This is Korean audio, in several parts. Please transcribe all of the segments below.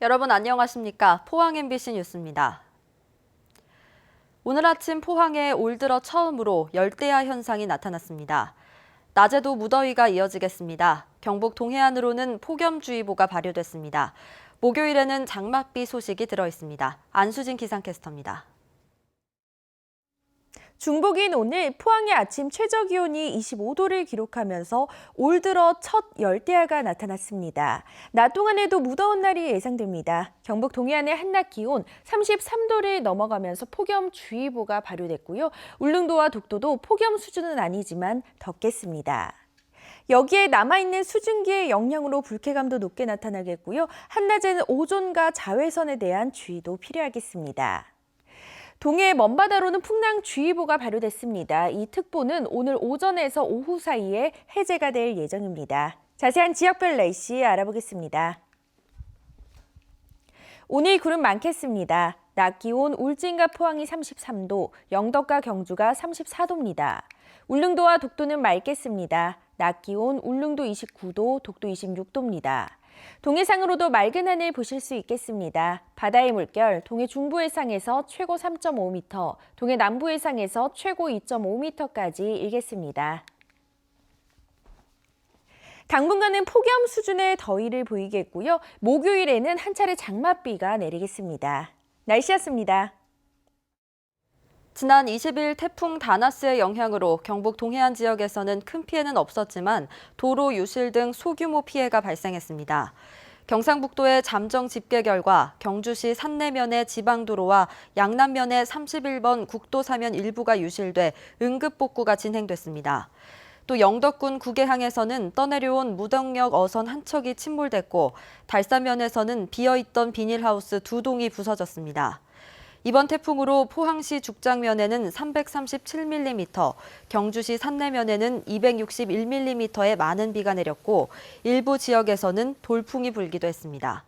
여러분 안녕하십니까? 포항 MBC 뉴스입니다. 오늘 아침 포항에 올 들어 처음으로 열대야 현상이 나타났습니다. 낮에도 무더위가 이어지겠습니다. 경북 동해안으로는 폭염주의보가 발효됐습니다. 목요일에는 장맛비 소식이 들어있습니다. 안수진 기상캐스터입니다. 중복인 오늘 포항의 아침 최저기온이 25도를 기록하면서 올 들어 첫 열대야가 나타났습니다. 낮 동안에도 무더운 날이 예상됩니다. 경북 동해안의 한낮 기온 33도를 넘어가면서 폭염주의보가 발효됐고요. 울릉도와 독도도 폭염 수준은 아니지만 덥겠습니다. 여기에 남아있는 수증기의 영향으로 불쾌감도 높게 나타나겠고요. 한낮에는 오존과 자외선에 대한 주의도 필요하겠습니다. 동해 먼바다로는 풍랑주의보가 발효됐습니다. 이 특보는 오늘 오전에서 오후 사이에 해제가 될 예정입니다. 자세한 지역별 날씨 알아보겠습니다. 오늘 구름 많겠습니다. 낮 기온 울진과 포항이 33도, 영덕과 경주가 34도입니다. 울릉도와 독도는 맑겠습니다. 낮 기온 울릉도 29도, 독도 26도입니다. 동해상으로도 맑은 하늘 보실 수 있겠습니다. 바다의 물결, 동해 중부해상에서 최고 3.5m, 동해 남부해상에서 최고 2.5m까지 일겠습니다. 당분간은 폭염 수준의 더위를 보이겠고요. 목요일에는 한 차례 장맛비가 내리겠습니다. 날씨였습니다. 지난 20일 태풍 다나스의 영향으로 경북 동해안 지역에서는 큰 피해는 없었지만 도로 유실 등 소규모 피해가 발생했습니다. 경상북도의 잠정 집계 결과 경주시 산내면의 지방도로와 양남면의 31번 국도사면 일부가 유실돼 응급복구가 진행됐습니다. 또 영덕군 구계항에서는 떠내려온 무덕역 어선 한 척이 침몰됐고 달사면에서는 비어있던 비닐하우스 2동이 부서졌습니다. 이번 태풍으로 포항시 죽장면에는 337mm, 경주시 산내면에는 261mm의 많은 비가 내렸고 일부 지역에서는 돌풍이 불기도 했습니다.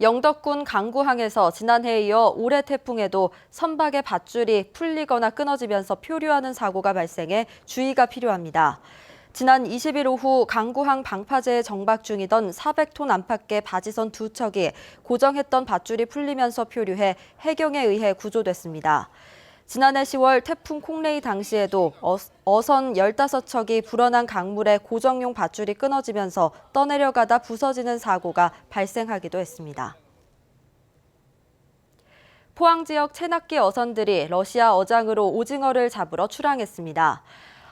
영덕군 강구항에서 지난해에 이어 올해 태풍에도 선박의 밧줄이 풀리거나 끊어지면서 표류하는 사고가 발생해 주의가 필요합니다. 지난 20일 오후 강구항 방파제에 정박 중이던 400톤 안팎의 바지선 2척이 고정했던 밧줄이 풀리면서 표류해 해경에 의해 구조됐습니다. 지난해 10월 태풍 콩레이 당시에도 어선 15척이 불어난 강물에 고정용 밧줄이 끊어지면서 떠내려가다 부서지는 사고가 발생하기도 했습니다. 포항 지역 채낚기 어선들이 러시아 어장으로 오징어를 잡으러 출항했습니다.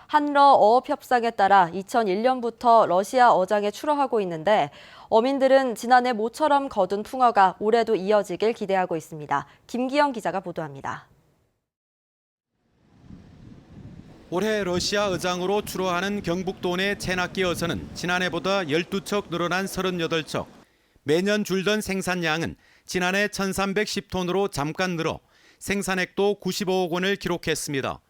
한러 어업 협상에 따라 2001년부터 러시아 어장에 출어하고 있는데 어민들은 지난해 모처럼 거둔 풍어가 올해도 이어지길 기대하고 있습니다. 김기영 기자가 보도합니다. 올해 러시아 어장으로 출어하는 경북도 내 채낚기 어선은 지난해보다 12척 늘어난 38척. 매년 줄던 생산량은 지난해 1,310톤으로 잠깐 늘어 생산액도 95억 원을 기록했습니다.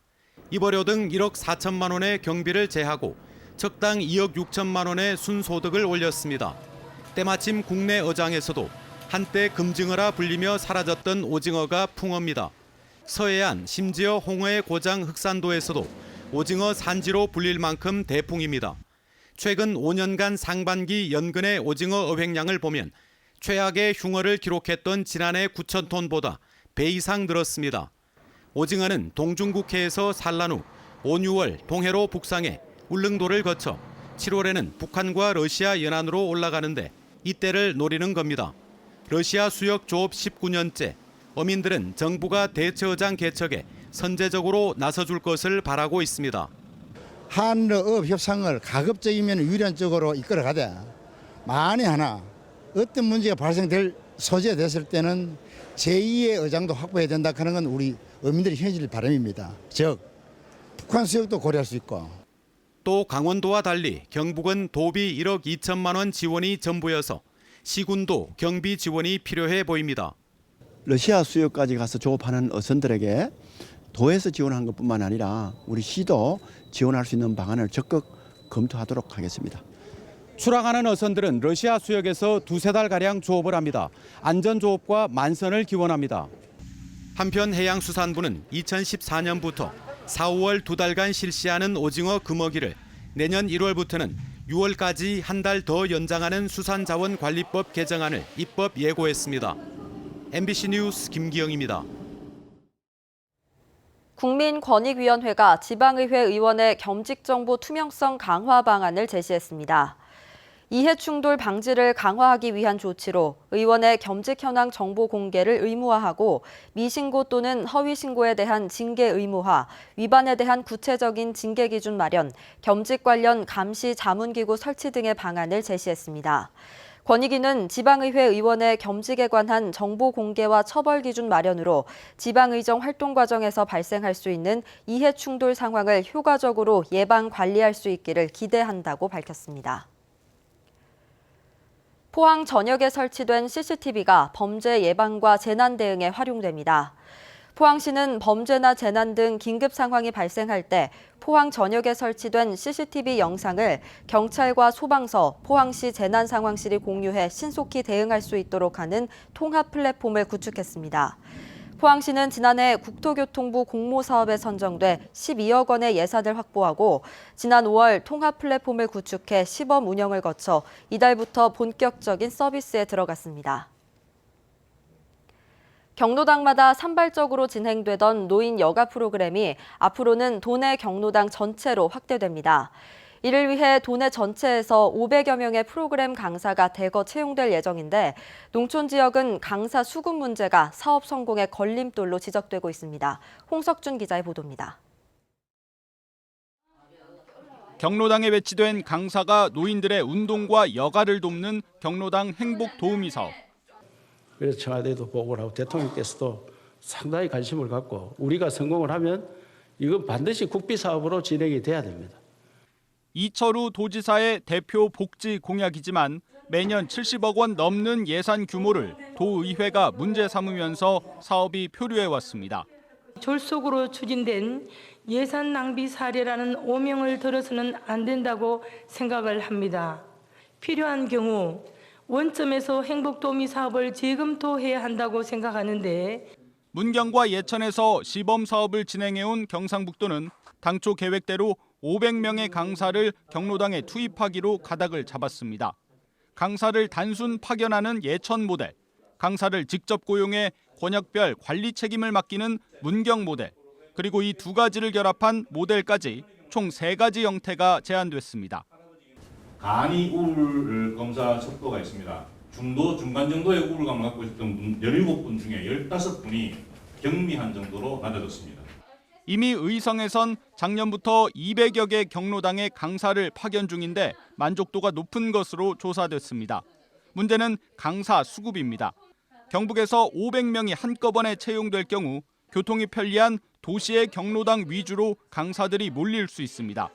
입어료 등 1억 4천만 원의 경비를 제하고 적당 2억 6천만 원의 순소득을 올렸습니다. 때마침 국내 어장에서도 한때 금징어라 불리며 사라졌던 오징어가 풍어입니다. 서해안 심지어 홍어의 고장 흑산도에서도 오징어 산지로 불릴 만큼 대풍입니다. 최근 5년간 상반기 연근의 오징어 어획량을 보면 최악의 흉어를 기록했던 지난해 9천 톤보다 배 이상 늘었습니다. 오징어는 동중국해에서 산란 후 5, 6월 동해로 북상해 울릉도를 거쳐 7월에는 북한과 러시아 연안으로 올라가는데 이때를 노리는 겁니다. 러시아 수역 조업 19년째, 어민들은 정부가 대체어장 개척에 선제적으로 나서줄 것을 바라고 있습니다. 한러업 협상을 가급적이면 유연적으로 이끌어가되 만에 하나 어떤 문제가 발생될 소지가 됐을 때는 제2의 어장도 확보해야 된다 하는 건 우리 어민들의 현실 바람입니다. 즉 북한 수역도 고려할 수 있고. 또 강원도와 달리 경북은 도비 1억 2천만 원 지원이 전부여서 시군도 경비 지원이 필요해 보입니다. 러시아 수역까지 가서 조업하는 어선들에게 도에서 지원하는 것뿐만 아니라 우리 시도 지원할 수 있는 방안을 적극 검토하도록 하겠습니다. 출항하는 어선들은 러시아 수역에서 2~3달가량 조업을 합니다. 안전조업과 만선을 기원합니다. 한편 해양수산부는 2014년부터 4, 5월 2달간 실시하는 오징어 금어기를 내년 1월부터는 6월까지 한 달 더 연장하는 수산자원관리법 개정안을 입법 예고했습니다. MBC 뉴스 김기영입니다. 국민권익위원회가 지방의회 의원의 겸직정보 투명성 강화 방안을 제시했습니다. 이해충돌 방지를 강화하기 위한 조치로 의원의 겸직 현황 정보 공개를 의무화하고 미신고 또는 허위 신고에 대한 징계 의무화, 위반에 대한 구체적인 징계 기준 마련, 겸직 관련 감시 자문기구 설치 등의 방안을 제시했습니다. 권익위는 지방의회 의원의 겸직에 관한 정보 공개와 처벌 기준 마련으로 지방의정 활동 과정에서 발생할 수 있는 이해충돌 상황을 효과적으로 예방 관리할 수 있기를 기대한다고 밝혔습니다. 포항 전역에 설치된 CCTV가 범죄 예방과 재난 대응에 활용됩니다. 포항시는 범죄나 재난 등 긴급 상황이 발생할 때 포항 전역에 설치된 CCTV 영상을 경찰과 소방서, 포항시 재난상황실이 공유해 신속히 대응할 수 있도록 하는 통합 플랫폼을 구축했습니다. 포항시는 지난해 국토교통부 공모사업에 선정돼 12억 원의 예산을 확보하고 지난 5월 통합 플랫폼을 구축해 시범 운영을 거쳐 이달부터 본격적인 서비스에 들어갔습니다. 경로당마다 산발적으로 진행되던 노인 여가 프로그램이 앞으로는 도내 경로당 전체로 확대됩니다. 이를 위해 도내 전체에서 500여 명의 프로그램 강사가 대거 채용될 예정인데 농촌 지역은 강사 수급 문제가 사업 성공의 걸림돌로 지적되고 있습니다. 홍석준 기자의 보도입니다. 경로당에 배치된 강사가 노인들의 운동과 여가를 돕는 경로당 행복 도우미 사업. 그래서 청와대도 보고를 하고 대통령께서도 상당히 관심을 갖고 우리가 성공을 하면 이건 반드시 국비 사업으로 진행이 돼야 됩니다. 이철우 도지사의 대표 복지 공약이지만 매년 70억 원 넘는 예산 규모를 도의회가 문제 삼으면서 사업이 표류해 왔습니다. 졸속으로 추진된 예산 낭비 사례라는 오명을 들어서는 안 된다고 생각을 합니다. 필요한 경우 원점에서 행복도우미 사업을 재검토해야 한다고 생각하는데 문경과 예천에서 시범 사업을 진행해온 경상북도는 당초 계획대로 500명의 강사를 경로당에 투입하기로 가닥을 잡았습니다. 강사를 단순 파견하는 예천 모델, 강사를 직접 고용해 권역별 관리 책임을 맡기는 문경 모델, 그리고 이 두 가지를 결합한 모델까지 총 3가지 형태가 제안됐습니다. 간이 우울 검사 첩도가 있습니다. 중도, 중간 정도의 우울감을 갖고 있었던 분 17분 중에 15분이 경미한 정도로 낮아졌습니다. 이미 의성에선 작년부터 200여 개 경로당에 강사를 파견 중인데 만족도가 높은 것으로 조사됐습니다. 문제는 강사 수급입니다. 경북에서 500명이 한꺼번에 채용될 경우 교통이 편리한 도시의 경로당 위주로 강사들이 몰릴 수 있습니다.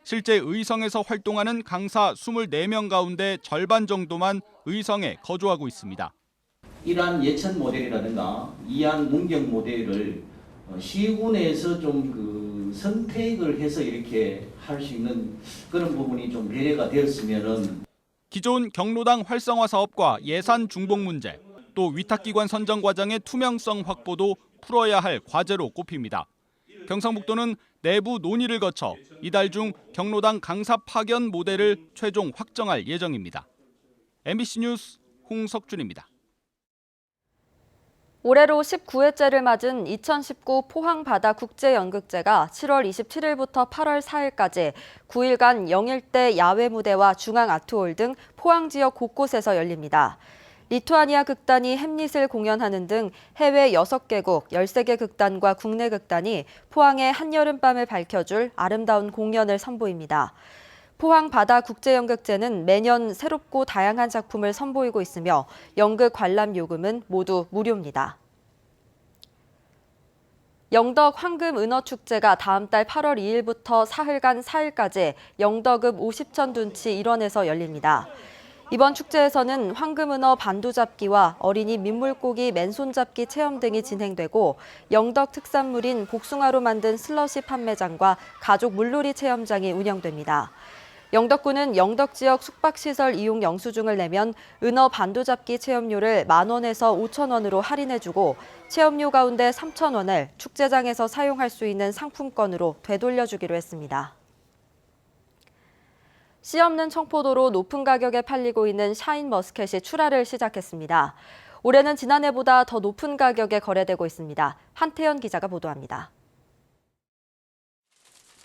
실제 의성에서 활동하는 강사 24명 가운데 절반 정도만 의성에 거주하고 있습니다. 이러한 예천 모델이라든가 이안 문경 모델을 시군에서 좀 선택을 해서 이렇게 할 수 있는 그런 부분이 좀 배려가 되었으면은. 기존 경로당 활성화 사업과 예산 중복 문제, 또 위탁기관 선정 과정의 투명성 확보도 풀어야 할 과제로 꼽힙니다. 경상북도는 내부 논의를 거쳐 이달 중 경로당 강사 파견 모델을 최종 확정할 예정입니다. MBC 뉴스 홍석준입니다. 올해로 19회째를 맞은 2019 포항바다 국제연극제가 7월 27일부터 8월 4일까지 9일간 영일대 야외 무대와 중앙 아트홀 등 포항 지역 곳곳에서 열립니다. 리투아니아 극단이 햄릿을 공연하는 등 해외 6개국 13개 극단과 국내 극단이 포항의 한여름밤을 밝혀줄 아름다운 공연을 선보입니다. 포항 바다 국제연극제는 매년 새롭고 다양한 작품을 선보이고 있으며 연극 관람 요금은 모두 무료입니다. 영덕 황금은어축제가 다음 달 8월 2일부터 사흘간 4일까지 영덕읍 50천 둔치 일원에서 열립니다. 이번 축제에서는 황금은어 반두잡기와 어린이 민물고기 맨손잡기 체험 등이 진행되고 영덕 특산물인 복숭아로 만든 슬러시 판매장과 가족 물놀이 체험장이 운영됩니다. 영덕군은 영덕 지역 숙박시설 이용 영수증을 내면 은어 반두잡기 체험료를 10,000원에서 5,000원으로 할인해주고 체험료 가운데 3,000원을 축제장에서 사용할 수 있는 상품권으로 되돌려주기로 했습니다. 씨 없는 청포도로 높은 가격에 팔리고 있는 샤인머스켓이 출하를 시작했습니다. 올해는 지난해보다 더 높은 가격에 거래되고 있습니다. 한태현 기자가 보도합니다.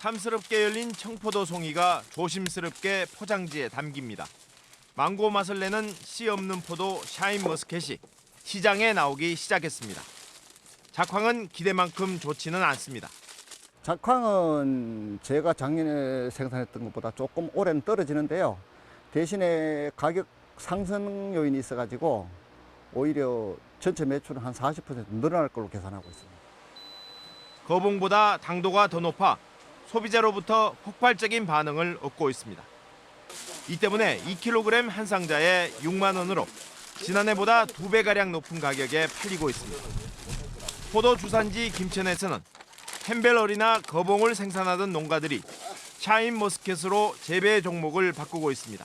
탐스럽게 열린 청포도 송이가 조심스럽게 포장지에 담깁니다. 망고 맛을 내는 씨 없는 포도 샤인머스켓이 시장에 나오기 시작했습니다. 작황은 기대만큼 좋지는 않습니다. 작황은 제가 작년에 생산했던 것보다 조금 올해는 떨어지는데요. 대신에 가격 상승 요인이 있어가지고 오히려 전체 매출은 한 40% 늘어날 걸로 계산하고 있습니다. 거봉보다 당도가 더 높아 소비자로부터 폭발적인 반응을 얻고 있습니다. 이 때문에 2kg 한 상자에 6만 원으로 지난해보다 2배가량 높은 가격에 팔리고 있습니다. 포도 주산지 김천에서는 햄벨어리나 거봉을 생산하던 농가들이 샤인머스켓으로 재배 종목을 바꾸고 있습니다.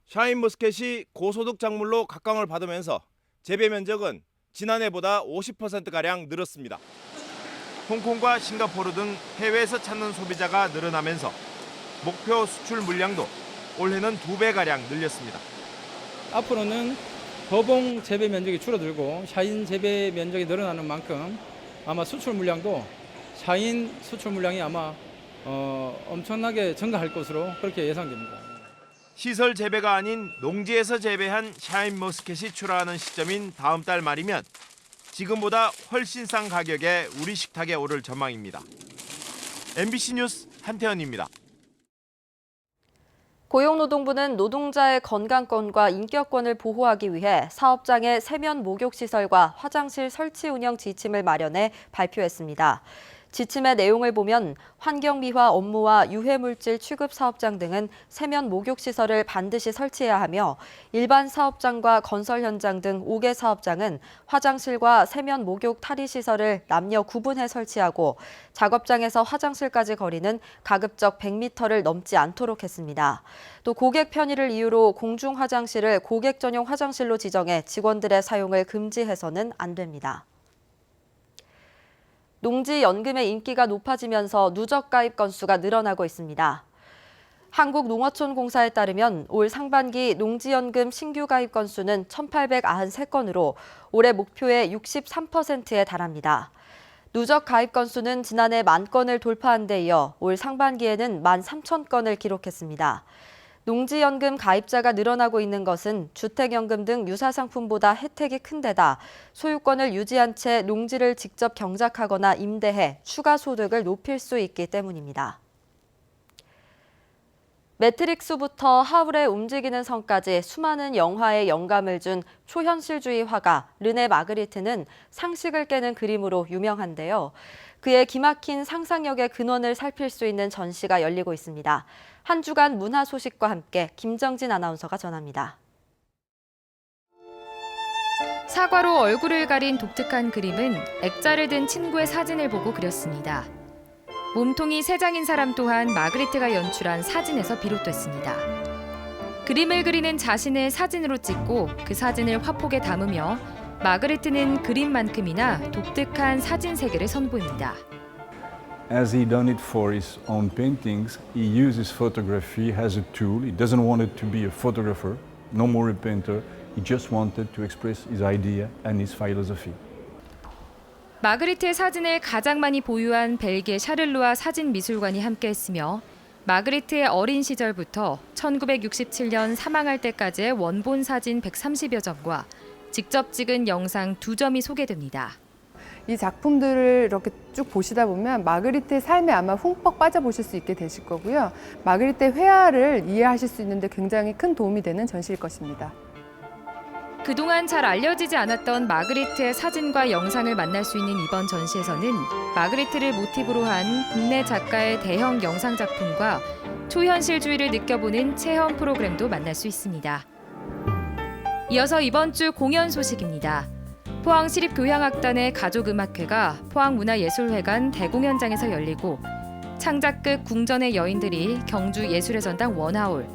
샤인머스켓이 고소득 작물로 각광을 받으면서 재배 면적은 지난해보다 50%가량 늘었습니다. 홍콩과 싱가포르 등 해외에서 찾는 소비자가 늘어나면서 목표 수출 물량도 올해는 2배가량 늘렸습니다. 앞으로는 거봉 재배 면적이 줄어들고 샤인 재배 면적이 늘어나는 만큼 아마 수출 물량도 샤인 수출 물량이 아마 엄청나게 증가할 것으로 그렇게 예상됩니다. 시설 재배가 아닌 농지에서 재배한 샤인머스켓이 출하하는 시점인 다음 달 말이면 지금보다 훨씬 싼 가격에 우리 식탁에 오를 전망입니다. MBC 뉴스 한태현입니다. 고용노동부는 노동자의 건강권과 인격권을 보호하기 위해 사업장의 세면 목욕시설과 화장실 설치 운영 지침을 마련해 발표했습니다. 지침의 내용을 보면 환경미화 업무와 유해물질 취급 사업장 등은 세면 목욕시설을 반드시 설치해야 하며 일반 사업장과 건설 현장 등 5개 사업장은 화장실과 세면 목욕 탈의시설을 남녀 구분해 설치하고 작업장에서 화장실까지 거리는 가급적 100m를 넘지 않도록 했습니다. 또 고객 편의를 이유로 공중 화장실을 고객 전용 화장실로 지정해 직원들의 사용을 금지해서는 안 됩니다. 농지연금의 인기가 높아지면서 누적 가입 건수가 늘어나고 있습니다. 한국농어촌공사에 따르면 올 상반기 농지연금 신규 가입 건수는 1,893건으로 올해 목표의 63%에 달합니다. 누적 가입 건수는 지난해 10,000건을 돌파한 데 이어 올 상반기에는 13,000건을 기록했습니다. 농지연금 가입자가 늘어나고 있는 것은 주택연금 등 유사상품보다 혜택이 큰 데다 소유권을 유지한 채 농지를 직접 경작하거나 임대해 추가 소득을 높일 수 있기 때문입니다. 매트릭스부터 하울의 움직이는 성까지 수많은 영화에 영감을 준 초현실주의 화가 르네 마그리트는 상식을 깨는 그림으로 유명한데요. 그의 기막힌 상상력의 근원을 살필 수 있는 전시가 열리고 있습니다. 한 주간 문화 소식과 함께 김정진 아나운서가 전합니다. 사과로 얼굴을 가린 독특한 그림은 액자를 든 친구의 사진을 보고 그렸습니다. 몸통이 3장인 사람 또한 마그리트가 연출한 사진에서 비롯됐습니다. 그림을 그리는 자신을 사진으로 찍고 그 사진을 화폭에 담으며 마그리트는 그림만큼이나 독특한 사진 세계를 선보입니다. As he done it for his own paintings, he uses photography as a tool. He doesn't want it to be a photographer, no more a painter. He just wanted to express his idea and his philosophy. 마그리트의 사진을 가장 많이 보유한 벨기에 샤를루아 사진미술관이 함께했으며 마그리트의 어린 시절부터 1967년 사망할 때까지의 원본 사진 130여 점과 직접 찍은 영상 2점이 소개됩니다. 이 작품들을 이렇게 쭉 보시다 보면 마그리트의 삶에 아마 흠뻑 빠져보실 수 있게 되실 거고요. 마그리트의 회화를 이해하실 수 있는데 굉장히 큰 도움이 되는 전시일 것입니다. 그동안 잘 알려지지 않았던 마그리트의 사진과 영상을 만날 수 있는 이번 전시에서는 마그리트를 모티브로 한 국내 작가의 대형 영상 작품과 초현실주의를 느껴보는 체험 프로그램도 만날 수 있습니다. 이어서 이번 주 공연 소식입니다. 포항시립교향악단의 가족음악회가 포항문화예술회관 대공연장에서 열리고 창작극 궁전의 여인들이 경주예술의 전당 원하홀,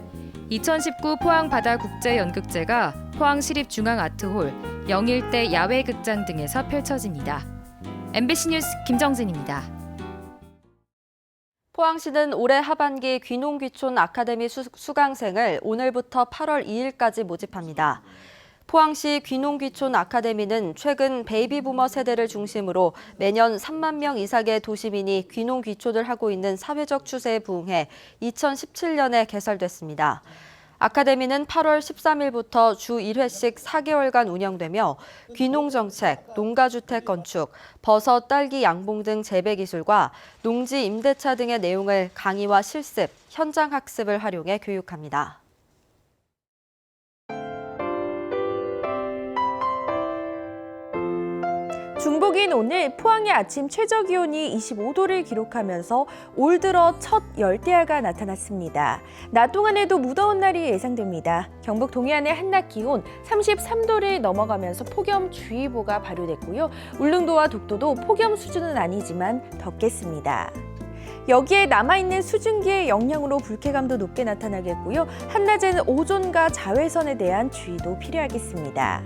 2019 포항바다국제연극제가 포항시립중앙아트홀, 영일대 야외극장 등에서 펼쳐집니다. MBC 뉴스 김정진입니다. 포항시는 올해 하반기 귀농귀촌 아카데미 수강생을 오늘부터 8월 2일까지 모집합니다. 포항시 귀농귀촌 아카데미는 최근 베이비부머 세대를 중심으로 매년 3만 명 이상의 도시민이 귀농귀촌을 하고 있는 사회적 추세에 부응해 2017년에 개설됐습니다. 아카데미는 8월 13일부터 주 1회씩 4개월간 운영되며 귀농정책, 농가주택 건축, 버섯, 딸기, 양봉 등 재배기술과 농지 임대차 등의 내용을 강의와 실습, 현장 학습을 활용해 교육합니다. 중복인 오늘 포항의 아침 최저기온이 25도를 기록하면서 올 들어 첫 열대야가 나타났습니다. 낮 동안에도 무더운 날이 예상됩니다. 경북 동해안의 한낮 기온 33도를 넘어가면서 폭염주의보가 발효됐고요. 울릉도와 독도도 폭염 수준은 아니지만 덥겠습니다. 여기에 남아있는 수증기의 영향으로 불쾌감도 높게 나타나겠고요. 한낮에는 오존과 자외선에 대한 주의도 필요하겠습니다.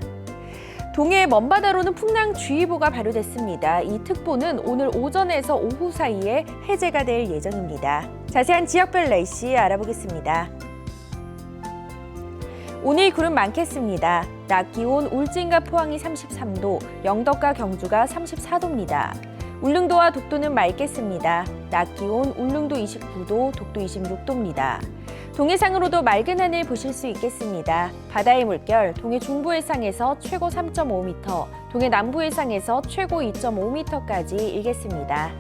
동해 먼바다로는 풍랑주의보가 발효됐습니다. 이 특보는 오늘 오전에서 오후 사이에 해제가 될 예정입니다. 자세한 지역별 날씨 알아보겠습니다. 오늘 구름 많겠습니다. 낮 기온 울진과 포항이 33도, 영덕과 경주가 34도입니다. 울릉도와 독도는 맑겠습니다. 낮 기온 울릉도 29도, 독도 26도입니다. 동해상으로도 맑은 하늘 보실 수 있겠습니다. 바다의 물결, 동해 중부해상에서 최고 3.5m, 동해 남부해상에서 최고 2.5m까지 일겠습니다.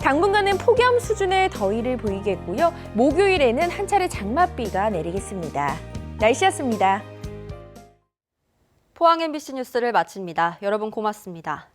당분간은 폭염 수준의 더위를 보이겠고요. 목요일에는 한 차례 장맛비가 내리겠습니다. 날씨였습니다. 포항 MBC 뉴스를 마칩니다. 여러분 고맙습니다.